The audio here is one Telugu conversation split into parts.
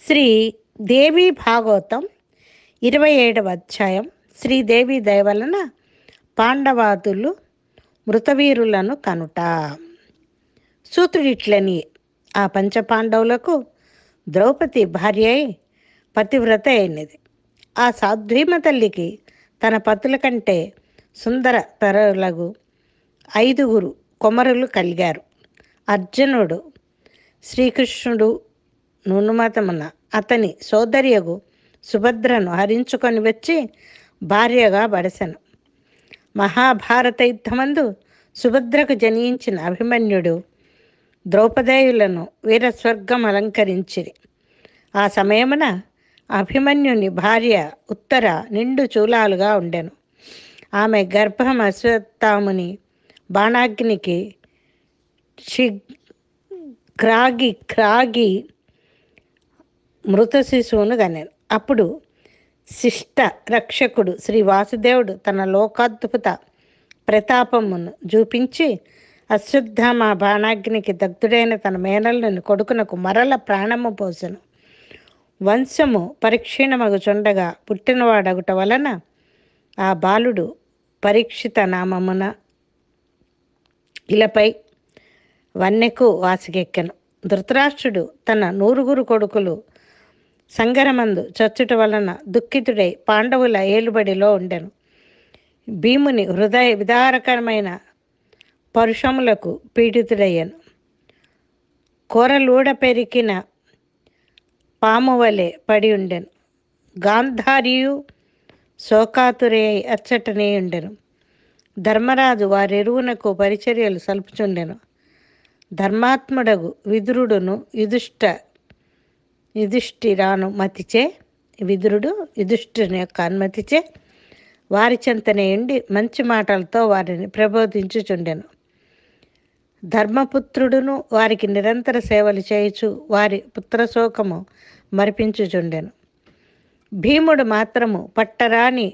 శ్రీ దేవి భాగవతం 27వ అధ్యాయం. శ్రీదేవి దయవలన పాండవాదులు మృతవీరులను కనుట. సూత్రుడిట్లని ఆ పంచపాండవులకు ద్రౌపది భార్య అయి పతివ్రత అయినది. ఆ సాధ్వీమ తల్లికి తన పతుల కంటే సుందర తరులగు 5 కుమారులు కలిగారు. అర్జునుడు శ్రీకృష్ణుడు నునుమతమున అతని సోదరియగు సుభద్రను హరించుకొని వచ్చి భార్యగా బడసెను. మహాభారత యుద్ధమందు సుభద్రకు జనించిన అభిమన్యుడు ద్రౌపదేయులను వీరస్వర్గం అలంకరించిరి. ఆ సమయమున అభిమన్యుని భార్య ఉత్తర నిండు చూలాలుగా ఉండెను. ఆమె గర్భం అశ్వత్థాముని బాణాగ్నికి క్రాగి మృత శిశువును కనెను. అప్పుడు శిష్ట రక్షకుడు శ్రీ వాసుదేవుడు తన లోకాద్భుత ప్రతాపమును చూపించి అశ్వత్థామ బాణాగ్నికి దగ్ధుడైన తన మేనల్లుని కొడుకునకు మరల ప్రాణము పోసెను. వంశము పరిక్షీణమగుచుండగా పుట్టినవాడగుట వలన ఆ బాలుడు పరీక్షిత నామమున ఇలపై వన్నెకు వాసిగెక్కెను. ధృతరాష్ట్రుడు తన 100 కొడుకులు సంగరమందు చచ్చుట వలన దుఃఖితుడై పాండవుల ఏలుబడిలో ఉండెను. భీముని హృదయ విదారకరమైన పరుషములకు పీడితుడయ్యను. కూరలూడ పెరికిన పాము వలె పడి ఉండెను. గాంధారియు శోకాతురే అచ్చటనే ఉండెను. ధర్మరాజు వారిరువునకు పరిచర్యలు సల్పుచుండెను. ధర్మాత్ముడగు విదురుడును యుధిష్ఠిరాను మతిచే విదురుడు యుధిష్ఠిరుని యొక్క అనుమతిచే వారి చెంతనే ఉండి మంచి మాటలతో వారిని ప్రబోధించుచుండెను. ధర్మపుత్రుడును వారికి నిరంతర సేవలు చేయుచు వారి పుత్రశోకము మరిపించుచుండెను. భీముడు మాత్రము పట్టరాని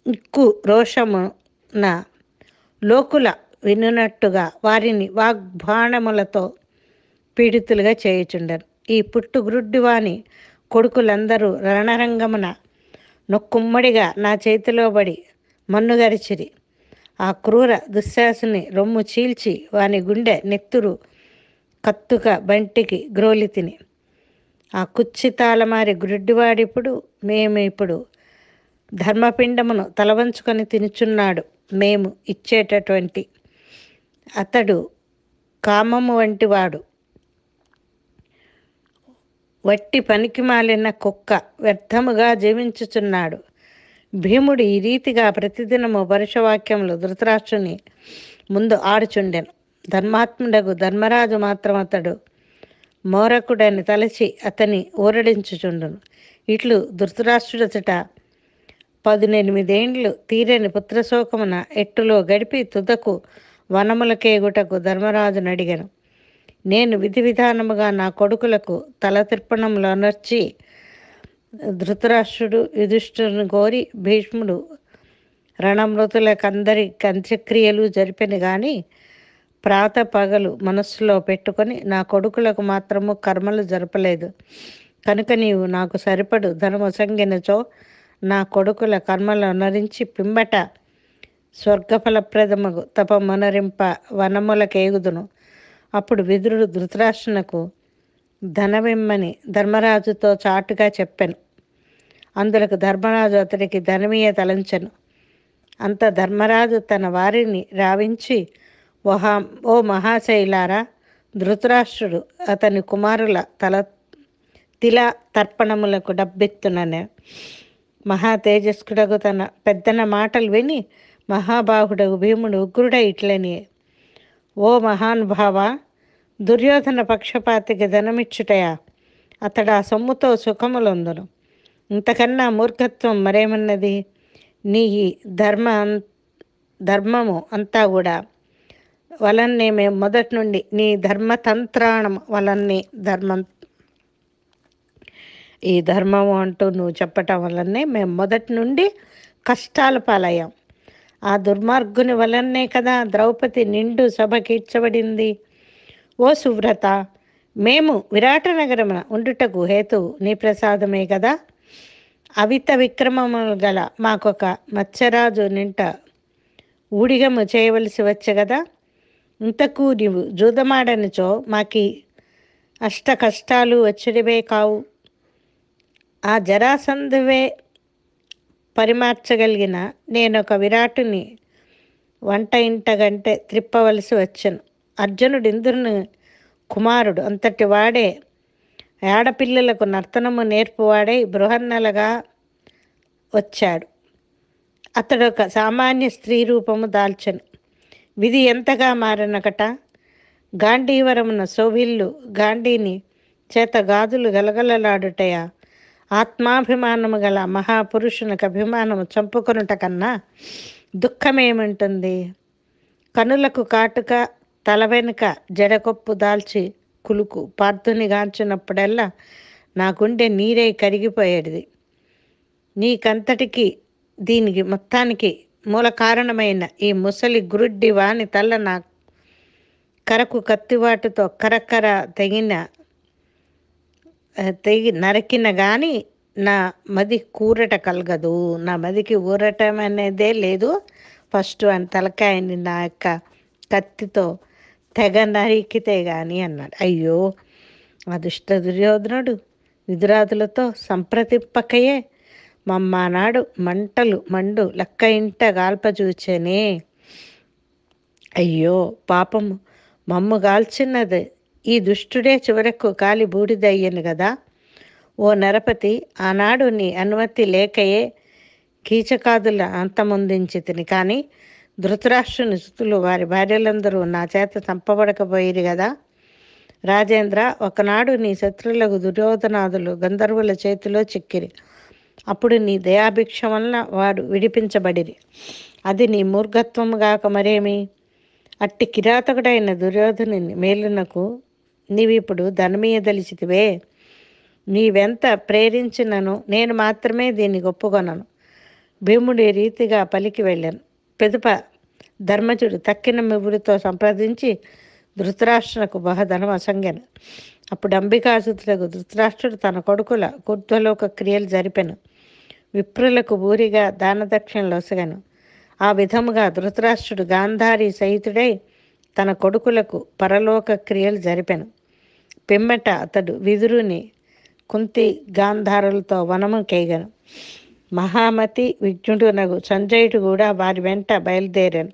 ఇక్కు రోషమున లోకుల వినునట్టుగా వారిని వాగ్బాణములతో పీడితులుగా చేయుచుండెను. ఈ పుట్టుగ్రుడ్డివాని కొడుకులందరూ రణరంగమున నొక్కుమ్మడిగా నా చేతిలో పడి మన్నుగరిచిరి. ఆ క్రూర దుశ్శాసుని రొమ్ము చీల్చి వాని గుండె నెత్తురు కత్తుక బంటికి గ్రోలి తిని. ఆ కుచ్చితాలమారి గ్రుడ్డివాడిప్పుడు మేమిప్పుడు ధర్మపిండమును తలవంచుకొని తినుచున్నాడు. మేము ఇచ్చేటటువంటి అతడు కామము వంటివాడు, వట్టి పనికి మాలిన కుక్క వ్యర్థముగా జీవించుచున్నాడు. భీముడు ఈ రీతిగా ప్రతిదినము పరుషవాక్యములు ధృతరాష్ట్రుని ముందు ఆడుచుండెను. ధర్మాత్ముడగు ధర్మరాజు మాత్రం అతడు మోరకుడని తలచి అతని ఊరడించుచుండును. ఇట్లు ధృతరాష్ట్రుడచట 18 ఏండ్లు తీరని పుత్రశోకమున ఎట్టులో గడిపి తుదకు వనములకేగుటకు ధర్మరాజును అడిగాను. నేను విధి విధానముగా నా కొడుకులకు తల తిర్పణంలో నర్చి ధృతరాష్ట్రుడు యుధిష్ఠిరుని కోరి భీష్ముడు రణమృతులకందరి అంత్యక్రియలు జరిపిన గాని ప్రాత పగలు మనస్సులో పెట్టుకొని నా కొడుకులకు మాత్రము కర్మలు జరపలేదు. కనుక నీవు నాకు సరిపడు ధనమొసంగినచో నా కొడుకుల కర్మలు నరించి పింబట స్వర్గఫలప్రదముగు తపమునరింప వనములకేగుదును. అప్పుడు విదురుడు ధృతరాష్ట్రునకు ధనమిమ్మని ధర్మరాజుతో చాటుగా చెప్పెను. అందులకు ధర్మరాజు అతడికి ధనమీయ తలంచెను. అంత ధర్మరాజు తన వారిని రావించి, ఓ మహాశైలారా, ధృతరాష్ట్రుడు అతని కుమారుల తిల తర్పణములకు డబ్బెత్తుననే. మహా తేజస్కుడగు తన పెద్దన మాటలు విని మహాబాహుడగు భీముడు ఉగ్రుడై ఇట్లని, ఓ మహానుభావ, దుర్యోధన పక్షపాతికి ధనమిచ్చుటయా? అతడు ఆ సొమ్ముతో సుఖములొందును. ఇంతకన్నా మూర్ఖత్వం మరేమన్నది? నీ ధర్మము అంతా కూడా వలన్నే మేము మొదటి నుండి నీ ధర్మతంత్రాణం వలన్నే ఈ ధర్మము అంటూ నువ్వు చెప్పటం వలనే మేము మొదటి నుండి కష్టాల పాలయ్యాం. ఆ దుర్మార్గుని వలనే కదా ద్రౌపది నిండు సభ కీర్చబడింది. ఓ సువ్రత, మేము విరాట నగరమున ఉండుటకు హేతువు నీ ప్రసాదమే కదా. అవిత విక్రమములు గల మాకొక మత్స్యరాజు నింట ఊడిగము చేయవలసి వచ్చే కదా. ఇంతకు నీవు జూదమాడనిచో మాకి అష్ట కష్టాలు వచ్చడివే కావు. ఆ జరాసంధువే పరిమార్చగలిగిన నేనొక విరాటుని వంట ఇంట గంటే త్రిప్పవలసి వచ్చను. అర్జునుడు ఇంద్రుని కుమారుడు, అంతటి వాడే ఆడపిల్లలకు నర్తనము నేర్పువాడై బృహన్నలగా వచ్చాడు. అతడొక సామాన్య స్త్రీ రూపము దాల్చెను. విధి ఎంతగా మారనకట. గాంధీవరమున సోవిల్లు గాంధీని చేత గాజులు గలగలలాడుటయ. ఆత్మాభిమానము గల మహాపురుషునికి అభిమానము చంపుకొనుట కన్నా దుఃఖమేముంటుంది. కనులకు కాటుక, తల వెనుక జడకొప్పు దాల్చి కులుకు పార్థుని గాంచినప్పుడల్లా నా గుండె నీరై కరిగిపోయేది. నీకంతటికి దీనికి మొత్తానికి మూల కారణమైన ఈ ముసలి గురుడ్డి వాని తల్ల నా కరకు కత్తివాటుతో కరకర తెగి నరికిన కానీ నా మది కూరట కలగదు. నా మదికి ఊరటం అనేదే లేదు. ఫస్ట్ అని తలకాయని నా యొక్క కత్తితో తెగ నరికితే కానీ అన్నాడు. అయ్యో, ఆ దుష్ట దుర్యోధనుడు విదురాదులతో సంప్రతిప్పకయే మమ్మానాడు మంటలు మండు లెక్క ఇంట గాల్పచూచెనే. అయ్యో పాపము, మమ్ము గాల్చినది ఈ దుష్టుడే చివరకు కాలి బూడిదయ్యను కదా. ఓ నరపతి, ఆనాడు నీ అనుమతి లేకయే కీచకాదుల అంతమొందించితిని. కానీ ధృతరాష్ట్రుని సుతులు వారి భార్యలందరూ నా చేత చంపబడకపోయిరి కదా. రాజేంద్ర, ఒకనాడు నీ శత్రులకు దుర్యోధనాదులు గంధర్వుల చేతిలో చిక్కిరి. అప్పుడు నీ దయాభిక్ష వలన వాడు విడిపించబడిరి. అది నీ మూర్ఘత్వము గాక మరేమి. అట్టి కిరాతకుడైన దుర్యోధనుని మేలునకు నీవిప్పుడు ధనమీయదలిచితివే. నీవెంత ప్రేరించినను నేను మాత్రమే దీన్ని ఒప్పుకొనను. భీముడి రీతిగా పలికి వెళ్ళాను. పెదుప ధర్మజుడు తక్కిన మివుడితో సంప్రదించి ధృతరాష్ట్రునకు బహధనం అసంగెను. అప్పుడు అంబికాసుతులకు ధృతరాష్ట్రుడు తన కొడుకుల కూర్ధ్వలోక క్రియలు జరిపెను. విప్రులకు ఊరిగా దాన దక్షిణలు ఒసగను. ఆ విధముగా ధృతరాష్ట్రుడు గాంధారి సహితుడై తన కొడుకులకు పరలోక క్రియలు జరిపెను. పిమ్మట అతడు విదురుని కుంతి గాంధారులతో వనము కేగను. మహామతి విజ్ఞుడునగు సంజయుడు కూడా వారి వెంట బయలుదేరాను.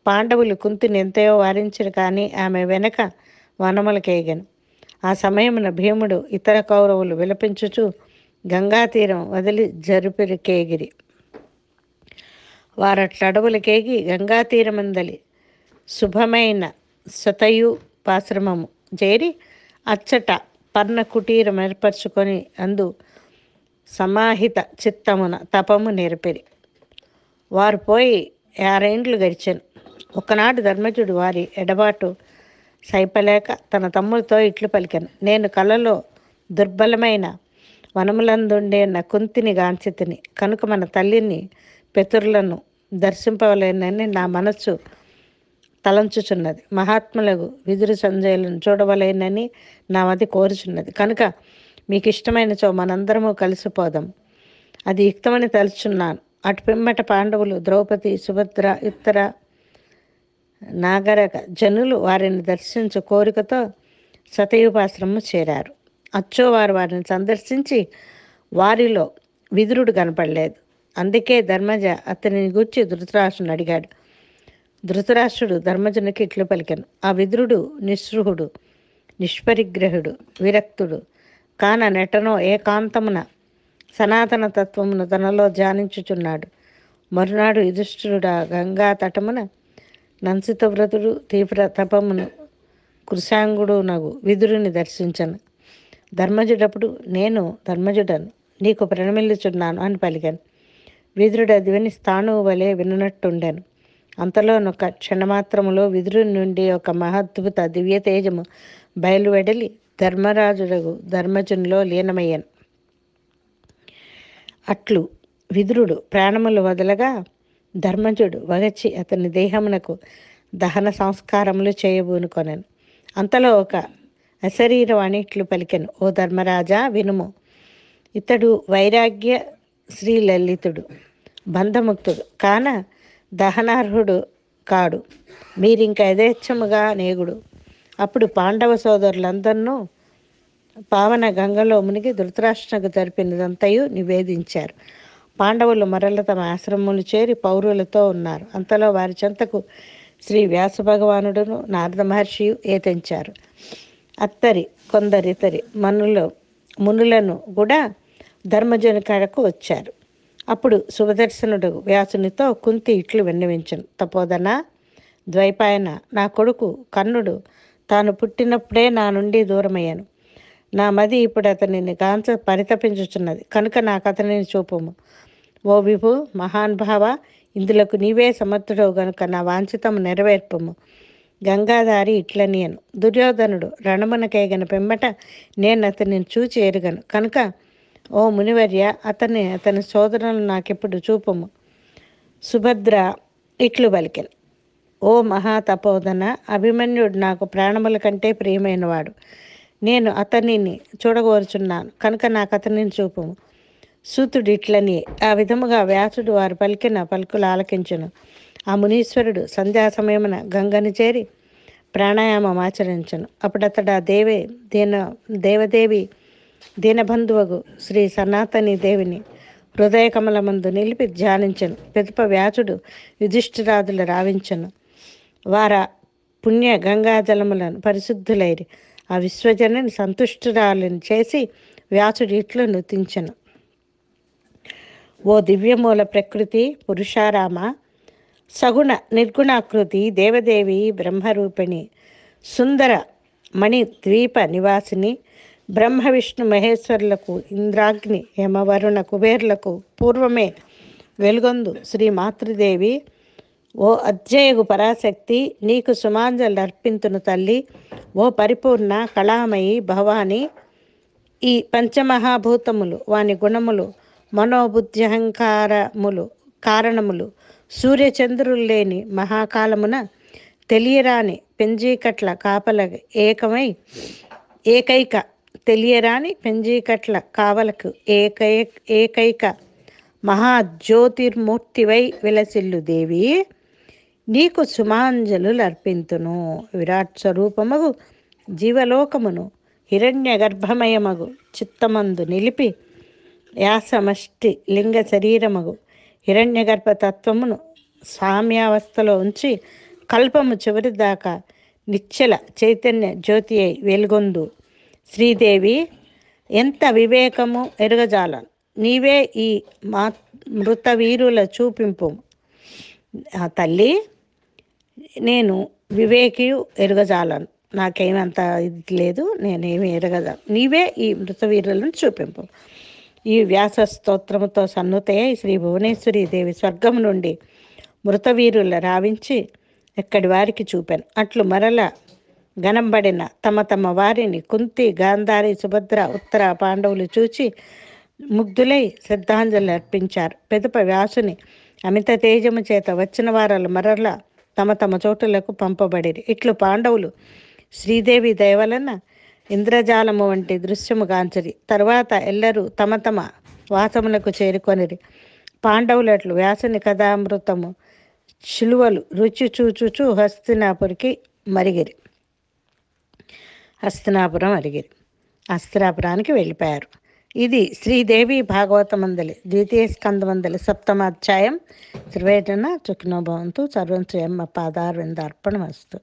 పాండవులు కుంతిని ఎంతయో వారించరు, కానీ ఆమె వెనక వనములకేగను. ఆ సమయమున భీముడు ఇతర కౌరవులు విలపించుచు గంగా తీరం వదిలి జరుపిరికేగిరి. వారట్లడవులకేగి గంగా తీరమందలి శుభమైన సతయు పాశ్రమము చేరి అచ్చట పర్ణ కుటీరం ఏర్పరచుకొని అందు సమాహిత చిత్తమున తపము నేర్పిరి. వారు పోయి 6 ఏండ్లు గడిచెను. ఒకనాడు ధర్మజుడు వారి ఎడబాటు సైపలేక తన తమ్ముడితో ఇట్లు పలికెను. నేను కలలో దుర్బలమైన వనములందుండే కుంతిని గాంచితిని కనుక మన తల్లిని పితరులను దర్శింపవలేనని నా మనస్సు తలంచుచున్నది. మహాత్ములకు విదురు సంజయులను చూడవలేనని నా మది కోరుచున్నది. కనుక మీకు ఇష్టమైనచో మనందరము కలిసిపోదాం. అది యుక్తమని తలుచున్నాను. అటు పిమ్మట పాండవులు, ద్రౌపది, సుభద్ర, ఇతర నాగరక జనులు వారిని దర్శించు కోరికతో సతయుపాశ్రమము చేరారు. అచ్చో వారు వారిని సందర్శించి వారిలో విదురుడు కనపడలేదు. అందుకే ధర్మజ అతనిని గూర్చి ధృతరాష్ట్రుని అడిగాడు. ధృతరాష్ట్రుడు ధర్మజునికి ఇట్లు పలికెను. ఆ విదురుడు నిస్పృహుడు, నిష్పరిగ్రహుడు, విరక్తుడు కాన నెటనో ఏకాంతమున సనాతన తత్వమును తనలో ధ్యానించుచున్నాడు. మరునాడు యుధిష్ఠిరుడు గంగా తటమున నంసితవ్రతుడు తీవ్ర తపమును కృశాంగుడు నగు విదురుని దర్శించను. ధర్మజుడప్పుడు నేను ధర్మజుడను, నీకు ప్రణమిల్లుచున్నాను అని పలికాను. విదురుడు అది విని స్థాణువు వలె వినున్నట్టుండాను. అంతలోనొక క్షణమాత్రములో విదురుని నుండి ఒక మహాద్భుత దివ్య తేజము బయలువెడలి ధర్మరాజుడగు ధర్మజునిలో లీనమయ్యాను. అట్లు విదురుడు ప్రాణములు వదలగా ధర్మజుడు వగచి అతని దేహమునకు దహన సంస్కారములు చేయబూనుకొనెను. అంతలో ఒక అశరీరవాణి ఇట్లు పలికెను, ఓ ధర్మరాజా వినుము. ఇతడు వైరాగ్య శ్రీలలితుడు, బంధముక్తుడు కాన దహనార్హుడు కాడు. మీరింక యథేచ్ఛముగా నేగుడు. అప్పుడు పాండవ సోదరులందరినూ పావన గంగలో మునిగి ధృతరాష్ట్రకు జరిపినదంతయు నివేదించారు. పాండవులు మరల తమ ఆశ్రమములు చేరి పౌరులతో ఉన్నారు. అంతలో వారి చెంతకు శ్రీ వ్యాస భగవానుడును నారద మహర్షియు ఏతించారు. అత్తరి కొందరితరి మునులను కూడా ధర్మజుని కాడకు వచ్చారు. అప్పుడు శుభదర్శనుడు వ్యాసునితో కుంతి ఇట్లు విన్నవించను, తపోదన ద్వైపాయన, నా కొడుకు కర్ణుడు తాను పుట్టినప్పుడే నా నుండి దూరమయ్యాను. నా మది ఇప్పుడు అతనిని గాంచ పరితపించుచున్నది కనుక నాకు అతనిని చూపుము. ఓ విభు మహానుభావ, ఇందులకు నీవే సమర్థుడవు గనుక నా వాంఛితము నెరవేర్పము. గంగాధారి ఇట్లనియను, దుర్యోధనుడు రణమునకేగన పిమ్మట నేను అతనిని చూచి ఎరుగను కనుక ఓ మునివర్య అతని సోదరులను నాకెప్పుడు చూపము. సుభద్ర ఇట్లు పలికెను, ఓ మహాతపోదన, అభిమన్యుడు నాకు ప్రాణముల కంటే ప్రియమైనవాడు. నేను అతనిని చూడగోరుచున్నాను కనుక నాకు అతనిని చూపము. సూతుడు ఇట్లని ఆ విధముగా వ్యాసుడు వారు పలికిన పలుకులు ఆలకించును. ఆ మునీశ్వరుడు సంధ్యా సమయమున గంగని చేరి ప్రాణాయామం ఆచరించను. అప్పుడతడు ఆ దేవదేవి దీనబంధువగు శ్రీ సనాతని దేవిని హృదయ కమలమందు నిలిపి ధ్యానించను. పిదప వ్యాసుడు యుధిష్ఠిరాదులు రావించను. వార పుణ్య గంగాజలములను పరిశుద్ధులైరి ఆ విశ్వజనని సంతుష్టురాలను చేసి వ్యాసుడు ఇట్లు నుతించను, ఓ దివ్యమూల ప్రకృతి పురుషారామ, సగుణ నిర్గుణాకృతి దేవదేవి బ్రహ్మరూపిణి, సుందర మణి ద్వీప నివాసిని, బ్రహ్మ విష్ణు మహేశ్వరులకు ఇంద్రాగ్ని యమవరుణ కుబేర్లకు పూర్వమే వెలుగొందు శ్రీ మాతృదేవి, ఓ అద్జయగు పరాశక్తి, నీకు సుమాంజలు అర్పింతును తల్లి. ఓ పరిపూర్ణ కళామయి భవాని, ఈ పంచమహాభూతములు వాని గుణములు మనోబుద్ధ్యహంకారములు కారణములు సూర్యచంద్రులు లేని మహాకాలమున తెలియరాని పెంజీకట్ల కాపల కావలకు ఏకైక మహాజ్యోతిర్మూర్తివై విలసిల్లు దేవి, నీకు సుమాంజలు అర్పింతును. విరాట్ స్వరూపమగు జీవలోకమును హిరణ్య గర్భమయమగు చిత్తమందు నిలిపి యాసమష్టి లింగ శరీరమగు హిరణ్య గర్భతత్వమును సామ్యావస్థలో ఉంచి కల్పము చివరి దాకా నిశ్చల చైతన్య జ్యోతి అయి వెలుగొందు శ్రీదేవి, ఎంత వివేకము ఎరుగజాలను. నీవే ఈ మృత వీరుల చూపింపు. తల్లి, నేను వివేకియు ఎరుగజాలను, నాకేమంత ఇది లేదు, నేనేమి ఎరగదా, నీవే ఈ మృతవీరులను చూపింపు. ఈ వ్యాస స్తోత్రముతో సన్నుతయ్య శ్రీ భువనేశ్వరి దేవి స్వర్గం నుండి మృతవీరుల రావించి ఎక్కడి వారికి చూపాను. అట్లు మరల గనంబడిన తమ తమ వారిని కుంతి, గాంధారి, సుభద్ర, ఉత్తర పాండవులు చూచి ముగ్ధులై శ్రద్ధాంజలి అర్పించారు. పెదప వ్యాసుని అమిత తేజము చేత వచ్చిన వారలు మరల తమ తమ చోటులకు పంపబడిరి. ఇట్లు పాండవులు శ్రీదేవి దయవలన ఇంద్రజాలము వంటి దృశ్యము గాంచరి. తరువాత ఎల్లరూ తమ తమ వాసములకు చేరుకొనిరి. పాండవులట్లు వ్యాసుని కథామృతము శిలువలు రుచి చూచుచు హస్తినాపురానికి వెళ్ళిపోయారు. ఇది శ్రీదేవి భాగవతమందలి ద్వితీయ స్కందమందలి సప్తమాధ్యాయం. త్రివేటన చుకినో భవంతు. సర్వం శ్రీయమ్మ పాదారవిందార్పణమస్తు.